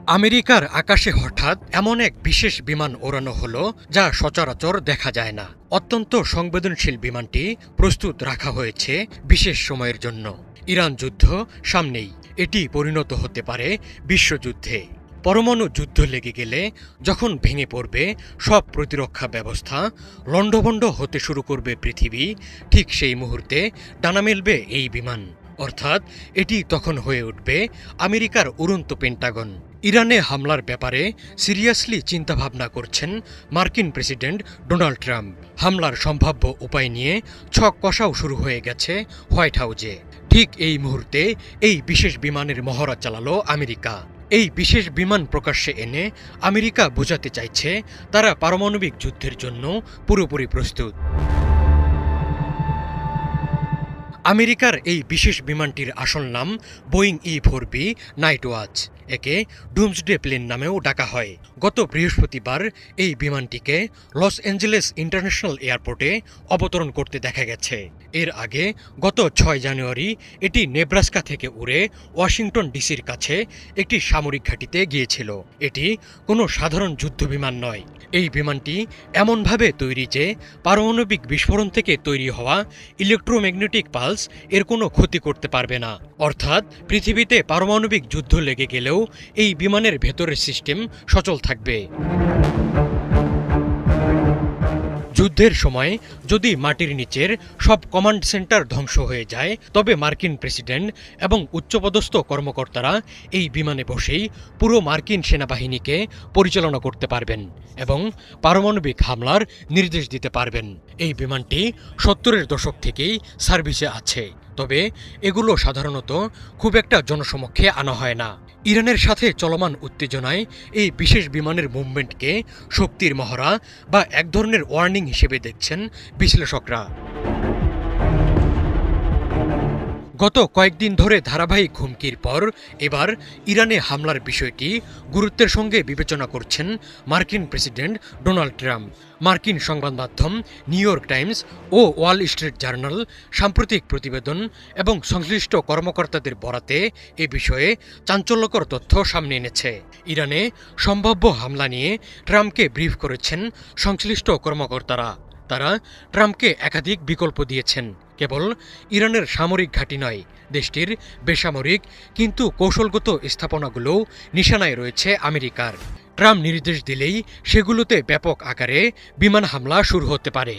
আমেরিকার আকাশে হঠাৎ এমন এক বিশেষ বিমান ওড়ানো হলো যা সচরাচর দেখা যায় না। অত্যন্ত সংবেদনশীল বিমানটি প্রস্তুত রাখা হয়েছে বিশেষ সময়ের জন্য। ইরান যুদ্ধ সামনেই, এটি পরিণত হতে পারে বিশ্বযুদ্ধে। পরমাণু যুদ্ধ লেগে গেলে যখন ভেঙে পড়বে সব প্রতিরক্ষা ব্যবস্থা, লণ্ডভণ্ড হতে শুরু করবে পৃথিবী, ঠিক সেই মুহূর্তে ডানা মেলবে এই বিমান। অর্থাৎ এটি তখন হয়ে উঠবে আমেরিকার উড়ন্ত পেন্টাগন। ইরানে হামলার ব্যাপারে সিরিয়াসলি চিন্তাভাবনা করছেন মার্কিন প্রেসিডেন্ট ডোনাল্ড ট্রাম্প। হামলার সম্ভাব্য উপায় নিয়ে ছক কষাও শুরু হয়ে গেছে হোয়াইট হাউজে। ঠিক এই মুহূর্তে এই বিশেষ বিমানের মহড়া চালালো আমেরিকা। এই বিশেষ বিমান প্রকাশ্যে এনে আমেরিকা বোঝাতে চাইছে তারা পারমাণবিক যুদ্ধের জন্য পুরোপুরি প্রস্তুত। আমেরিকার এই বিশেষ বিমানটির আসল নাম বোয়িং E-4B নাইট ওয়াচ। একে ডুমসডে প্লেন নামেও ডাকা হয়। গত বৃহস্পতিবার এই বিমানটিকে লস অ্যাঞ্জেলেস ইন্টারন্যাশনাল এয়ারপোর্টে অবতরণ করতে দেখা গেছে। এর আগে গত 6 জানুয়ারি এটি নেব্রাস্কা থেকে উড়ে ওয়াশিংটন ডিসির কাছে একটি সামরিক ঘাঁটিতে গিয়েছিল। এটি কোনো সাধারণ যুদ্ধবিমান নয়। এই বিমানটি এমনভাবে তৈরি যে পারমাণবিক বিস্ফোরণ থেকে তৈরি হওয়া ইলেকট্রোম্যাগনেটিক পালস এর কোনো ক্ষতি করতে পারবে না। অর্থাৎ পৃথিবীতে পারমাণবিক যুদ্ধ লেগে গেলেও এই বিমানের ভেতরের সিস্টেম সচল থাকবে। যুদ্ধের সময় যদি মাটির নিচের সব কমান্ড সেন্টার ধ্বংস হয়ে যায়, তবে মার্কিন প্রেসিডেন্ট এবং উচ্চপদস্থ কর্মকর্তারা এই বিমানে বসেই পুরো মার্কিন সেনাবাহিনীকে পরিচালনা করতে পারবেন এবং পারমাণবিক হামলার নির্দেশ দিতে পারবেন। এই বিমানটি 70-এর দশক থেকেই সার্ভিসে আছে, তবে এগুলো সাধারণত খুব একটা জনসমক্ষে আনা হয় না। ইরানের সাথে চলমান উত্তেজনায় এই বিশেষ বিমানের মুভমেন্টকে শক্তির মহড়া বা এক ধরনের ওয়ার্নিং হিসেবে দেখছেন বিশ্লেষকরা। গত কয়েকদিন ধরে ধারাবাহিক হুমকির পর এবার ইরানে হামলার বিষয়টি গুরুত্বের সঙ্গে বিবেচনা করছেন মার্কিন প্রেসিডেন্ট ডোনাল্ড ট্রাম্প। মার্কিন সংবাদ মাধ্যম নিউ ইয়র্ক টাইমস ও ওয়াল স্ট্রিট জার্নাল সাম্প্রতিক প্রতিবেদন এবং সংশ্লিষ্ট কর্মকর্তাদের বরাতে এ বিষয়ে চাঞ্চল্যকর তথ্য সামনে এনেছে। ইরানে সম্ভাব্য হামলা নিয়ে ট্রাম্পকে ব্রিফ করেছেন সংশ্লিষ্ট কর্মকর্তারা। তারা ট্রাম্পকে একাধিক বিকল্প দিয়েছেন। কেবল ইরানের সামরিক ঘাঁটি নয়, দেশটির বেসামরিক কিন্তু কৌশলগত স্থাপনাগুলোও নিশানায় রয়েছে আমেরিকার। ট্রাম্প নির্দেশ দিলেই সেগুলোতে ব্যাপক আকারে বিমান হামলা শুরু হতে পারে।